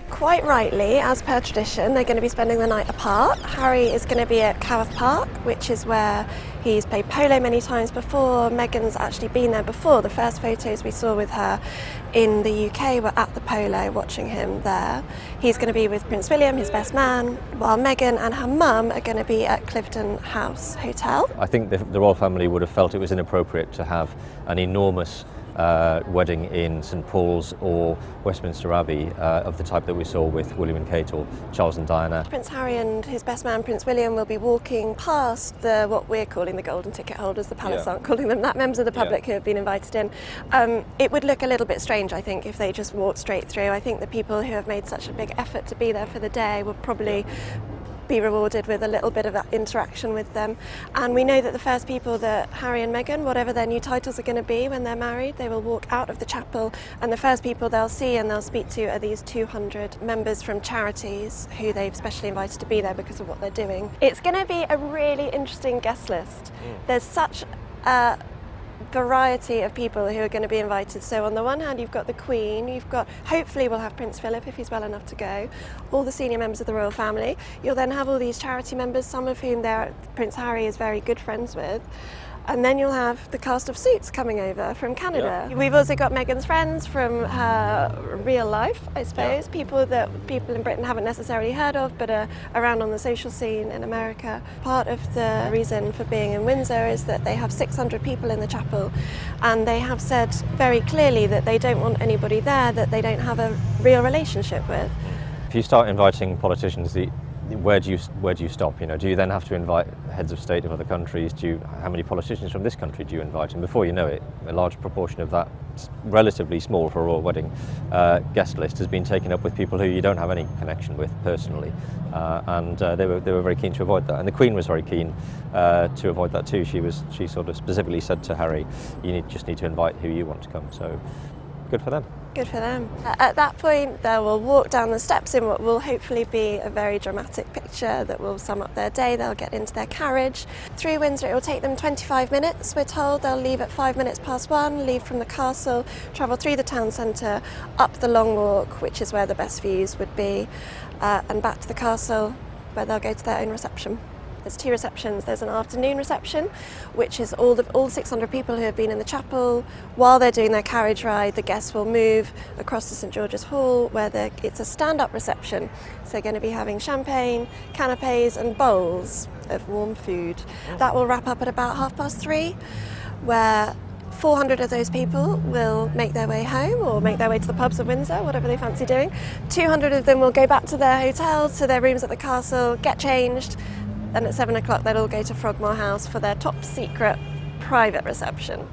Quite rightly, as per tradition, they're going to be spending the night apart. Harry is going to be at Caworth Park, which is where he's played polo many times before. Meghan's actually been there before. The first photos we saw with her in the UK were at the polo, watching him there. He's going to be with Prince William, his best man, while Meghan and her mum are going to be at Clifton House Hotel. I think the royal family would have felt it was inappropriate to have an enormous wedding in St Paul's or Westminster Abbey of the type that we saw with William and Kate or Charles and Diana. Prince Harry and his best man Prince William will be walking past what we're calling the golden ticket holders, the palace aren't calling them that, members of the public who have been invited in. It would look a little bit strange, I think, if they just walked straight through. I think the people who have made such a big effort to be there for the day will probably be rewarded with a little bit of that interaction with them. And we know that the first people that Harry and Meghan, whatever their new titles are going to be when they're married, they will walk out of the chapel, and the first people they'll see and they'll speak to are these 200 members from charities who they've specially invited to be there because of what they're doing. It's going to be a really interesting guest list. There's such a variety of people who are going to be invited. So on the one hand you've got the Queen, you've got, hopefully we'll have Prince Philip if he's well enough to go, all the senior members of the royal family. You'll then have all these charity members, some of whom Prince Harry is very good friends with. And then you'll have the cast of Suits coming over from Canada. We've also got Meghan's friends from her real life, I suppose, people that people in Britain haven't necessarily heard of but are around on the social scene in America. Part of the reason for being in Windsor is that they have 600 people in the chapel, and they have said very clearly that they don't want anybody there that they don't have a real relationship with. If you start inviting politicians, where do you stop? You know, do you then have to invite heads of state of other countries? How many politicians from this country do you invite? And before you know it, a large proportion of that relatively small for a royal wedding guest list has been taken up with people who you don't have any connection with personally, and they were very keen to avoid that. And the Queen was very keen to avoid that too. She sort of specifically said to Harry, "You just need to invite who you want to come." So, good for them. Good for them. At that point, they will walk down the steps in what will hopefully be a very dramatic picture that will sum up their day. They'll get into their carriage. Through Windsor, it will take them 25 minutes, we're told. They'll leave at 1:05, leave from the castle, travel through the town centre, up the Long Walk, which is where the best views would be, and back to the castle, where they'll go to their own reception. There's two receptions. There's an afternoon reception, which is all the 600 people who have been in the chapel. While they're doing their carriage ride, the guests will move across to St George's Hall, where it's a stand-up reception. So they're going to be having champagne, canapes and bowls of warm food. That will wrap up at about 3:30, where 400 of those people will make their way home or make their way to the pubs of Windsor, whatever they fancy doing. 200 of them will go back to their hotels, to their rooms at the castle, get changed, and at 7 o'clock they'll all go to Frogmore House for their top secret private reception.